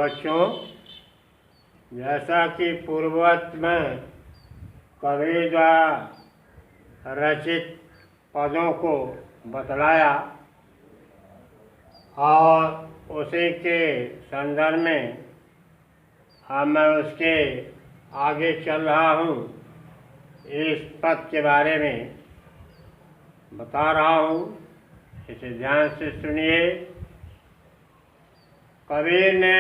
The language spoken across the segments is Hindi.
बच्चों, जैसा कि पूर्ववत में कवि द्वारा रचित पदों को बतलाया और उसी के संदर्भ में अब मैं उसके आगे चल रहा हूँ। इस पद के बारे में बता रहा हूँ, इसे ध्यान से सुनिए। कबीर ने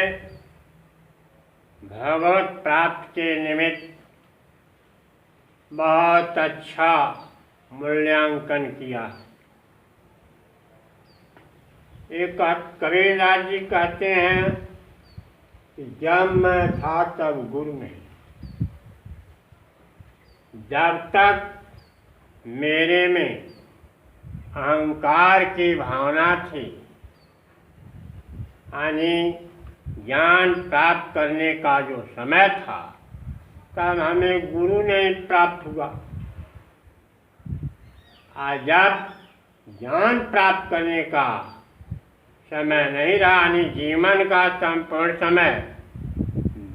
भगवत प्राप्ति के निमित्त बहुत अच्छा मूल्यांकन किया। एक कबीरदास जी कहते हैं कि जब मैं था तब गुरु नहीं, जब तक मेरे में अहंकार की भावना थी, यानी ज्ञान प्राप्त करने का जो समय था, तब हमें गुरु नहीं प्राप्त हुआ। आज जब ज्ञान प्राप्त करने का समय नहीं रहा, यानी जीवन का संपूर्ण समय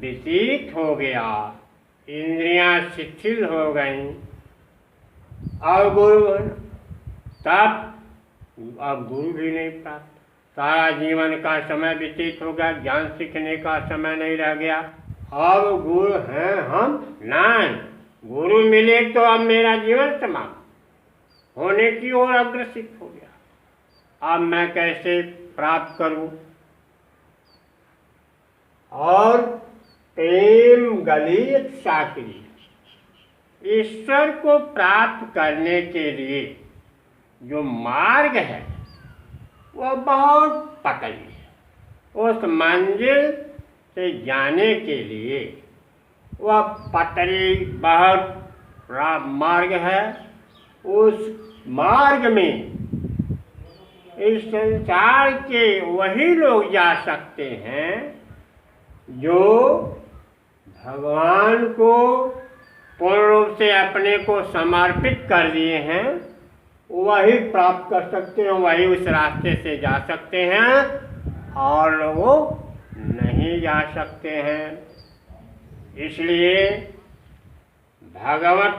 व्यतीत हो गया, इंद्रियां शिथिल हो गईं, और गुरु तब अब गुरु भी नहीं प्राप्त। सारा जीवन का समय व्यतीत हो गया, ज्ञान सीखने का समय नहीं रह गया। अब गुरु हैं हम नहीं, गुरु मिले तो अब मेरा जीवन समाप्त होने की ओर अग्रसित हो गया। अब मैं कैसे प्राप्त करूं? और प्रेम गलीत साकरी, ईश्वर को प्राप्त करने के लिए जो मार्ग है वह बहुत पतली है। उस मंजिल से जाने के लिए वह पतली बहुत मार्ग है। उस मार्ग में इस संसार के वही लोग जा सकते हैं जो भगवान को पूर्ण रूप से अपने को समर्पित कर दिए हैं। वही प्राप्त कर सकते हैं, वही उस रास्ते से जा सकते हैं, और लोग नहीं जा सकते हैं। इसलिए भगवत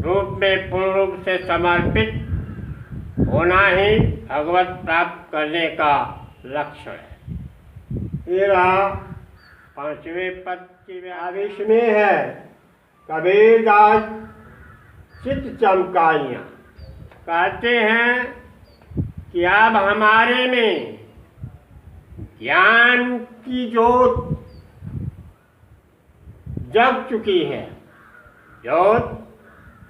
रूप में पूर्ण रूप से समर्पित होना ही भगवत प्राप्त करने का लक्ष्य है। ये रहा पांचवें पद की आवेश में है। कबीरदास चित्त चमकाइयाँ कहते हैं कि अब हमारे में ज्ञान की ज्योत जग चुकी है। ज्योत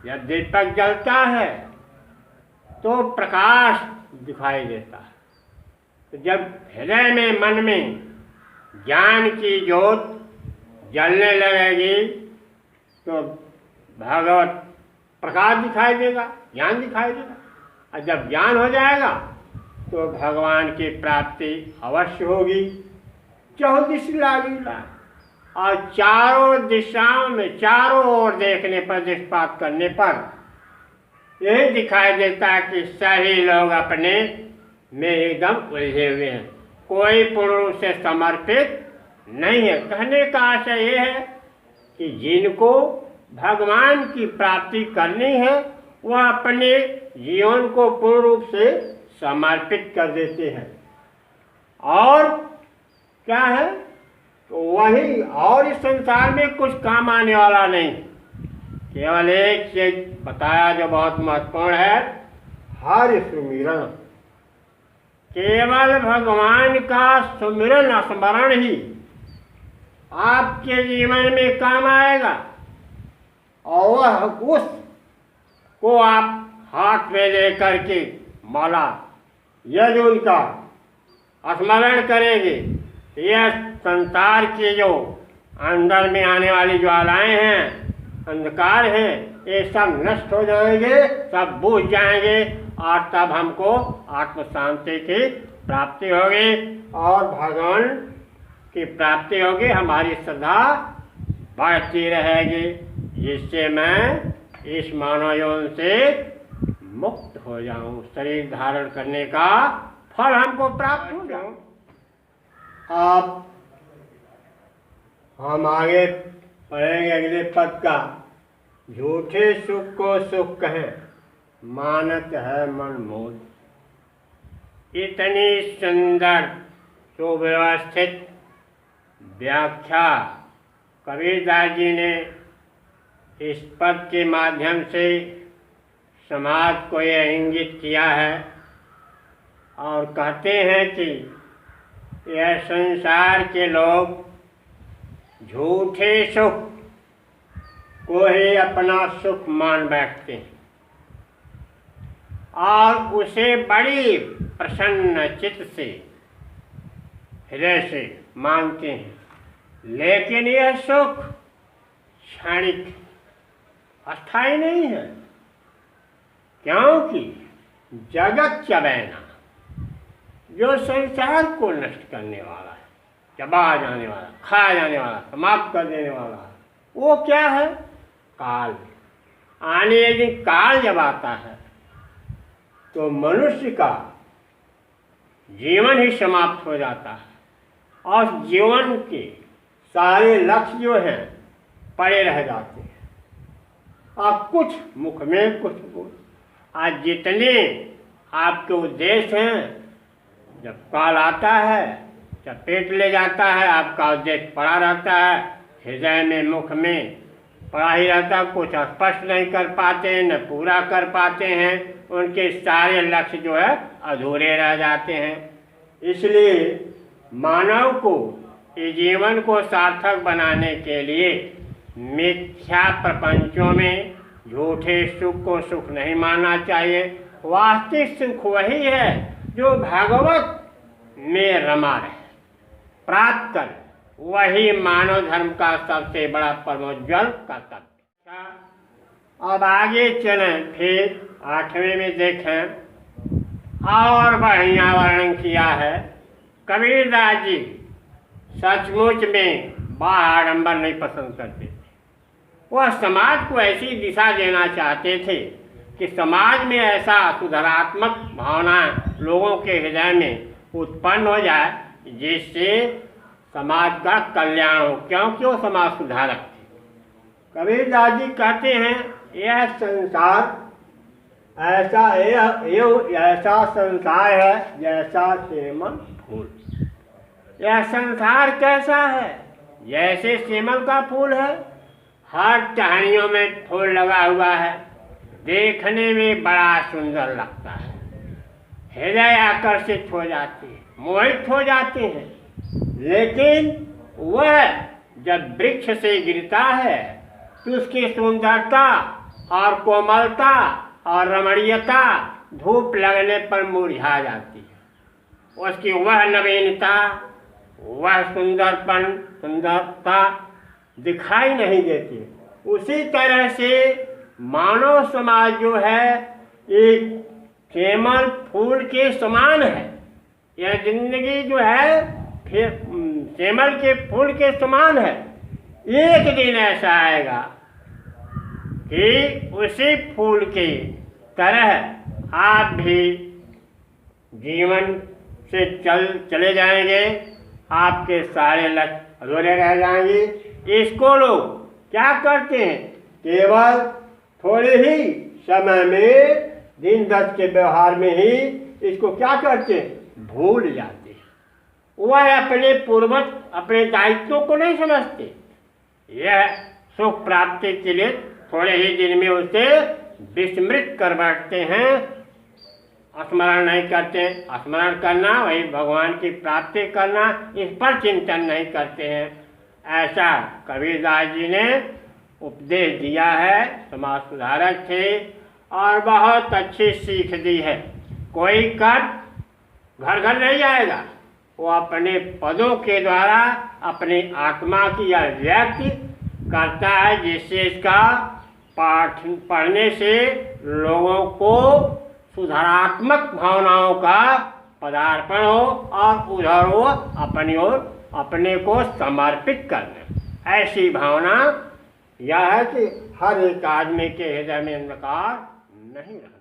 जब दीपक जलता है तो प्रकाश दिखाई देता है। तो जब हृदय में, मन में ज्ञान की ज्योत जलने लगेगी तो भगवत प्रकाश दिखाई देगा, ज्ञान दिखाई देगा। और जब ज्ञान हो जाएगा तो भगवान की प्राप्ति अवश्य होगी। चौदिश लागीला, और चारों दिशाओं में, चारों ओर देखने पर, दृष्टिपात करने पर यही दिखाई देता है कि सभी लोग अपने में एकदम उलझे हुए हैं। कोई पूर्ण रूप से समर्पित नहीं है। कहने का आशय ये है कि जिनको भगवान की प्राप्ति करनी है वह अपने जीवन को पूर्ण रूप से समर्पित कर देते हैं। और क्या है तो वही, और इस संसार में कुछ काम आने वाला नहीं। केवल एक चीज बताया जो बहुत महत्वपूर्ण है, हरि सुमिरन। केवल भगवान का सुमिरन, स्मरण ही आपके जीवन में काम आएगा। और उसको आप हाथ में लेकर के माला यदि उनका स्मरण करेंगे, यह संसार के जो अंदर में आने वाली ज्वालाएं हैं, अंधकार हैं, ये सब नष्ट हो जाएंगे, सब बुझ जाएंगे, और तब हमको आत्म शांति की प्राप्ति होगी और भगवान की प्राप्ति होगी। हमारी श्रद्धा बढ़ती रहेगी, जिससे मैं इस मानव यौन से मुक्त हो जाऊं, शरीर धारण करने का फल हमको प्राप्त हो जाऊं। आप हम आगे पढ़ेंगे अगले पद का। झूठे सुख को सुख कहें, मानत है मन मोद। इतनी सुंदर सुव्यवस्थित व्याख्या कबीरदास जी ने इस पद के माध्यम से समाज को यह इंगित किया है और कहते हैं कि यह संसार के लोग झूठे सुख को ही अपना सुख मान बैठते हैं और उसे बड़ी प्रसन्न चित्त से हृदय से मांगते हैं, लेकिन यह सुख क्षणिक अस्थायी नहीं है, क्योंकि जगत चबैना जो संसार को नष्ट करने वाला है, चबा जाने वाला, खा जाने वाला, समाप्त कर देने वाला है, वो क्या है? काल। आने एक दिन काल जब आता है तो मनुष्य का जीवन ही समाप्त हो जाता है और जीवन के सारे लक्ष्य जो हैं पड़े रह जाते हैं। अब कुछ मुख में कुछ बोल, आज जितने आपके उद्देश्य हैं, जब काल आता है चपेट ले जाता है, आपका उद्देश्य पड़ा रहता है, हृदय में मुख में पड़ा ही रहता, कुछ स्पष्ट नहीं कर पाते, न पूरा कर पाते हैं, उनके सारे लक्ष्य जो है अधूरे रह जाते हैं। इसलिए मानव को इस जीवन को सार्थक बनाने के लिए मिथ्या प्रपंचों में झूठे सुख को सुख नहीं मानना चाहिए। वास्तविक सुख वही है जो भागवत में रमा रहे, प्राप्त कर, वही मानव धर्म का सबसे बड़ा परमोज्वल कर्तव्य। अब आगे चलें, फिर 8वें में देखें और बढ़िया वर्णन किया है। कबीरदास जी सचमुच में बाढ़ नहीं पसंद करते थे। वह समाज को ऐसी दिशा देना चाहते थे कि समाज में ऐसा सुधारात्मक भावना लोगों के हृदय में उत्पन्न हो जाए जिससे समाज का कल्याण हो, क्योंकि वो समाज सुधारक थे। कबीरदास जी कहते हैं, यह संसार ऐसा संसार है जैसा सेमल फूल। यह संसार कैसा है? जैसे सेमल का फूल है, हर टहनियों में फूल लगा हुआ है, देखने में बड़ा सुंदर लगता है, हृदय आकर्षित हो जाती है, मोहित हो जाते हैं, लेकिन वह जब वृक्ष से गिरता है तो उसकी सुंदरता और कोमलता और रमणीयता धूप लगने पर मुरझा जाती है। उसकी वह नवीनता, वह सुंदरता दिखाई नहीं देती। उसी तरह से मानव समाज जो है एक सेमल फूल के समान है। यह जिंदगी जो है फिर सेमल के फूल के समान है। एक दिन ऐसा आएगा कि उसी फूल की तरह आप भी जीवन से चले जाएंगे, आपके सारे लक्ष्य अधूरे रह जाएंगे। इसको लोग क्या करते हैं? केवल थोड़े ही समय में, दिन दस के व्यवहार में ही इसको क्या करते हैं? भूल जाते हैं। वह अपने पूर्वज अपने दायित्वों को नहीं समझते। यह सुख प्राप्ति के लिए थोड़े ही दिन में उसे विस्मृत कर बैठते हैं, स्मरण नहीं करते। स्मरण करना वही भगवान की प्राप्ति करना, इस पर चिंतन नहीं करते हैं। ऐसा कबीरदास जी ने उपदेश दिया है। समाज सुधारक थे और बहुत अच्छी सीख दी है। कोई कर घर घर नहीं जाएगा, वो अपने पदों के द्वारा अपनी आत्मा की अभिव्यक्ति करता है, जिससे इसका पढ़ने से लोगों को सुधारात्मक भावनाओं का पदार्पण हो और उधर वो अपनी ओर अपने को समर्पित करना। ऐसी भावना यह है कि हर एक आदमी के हृदय में अंधकार नहीं रहे।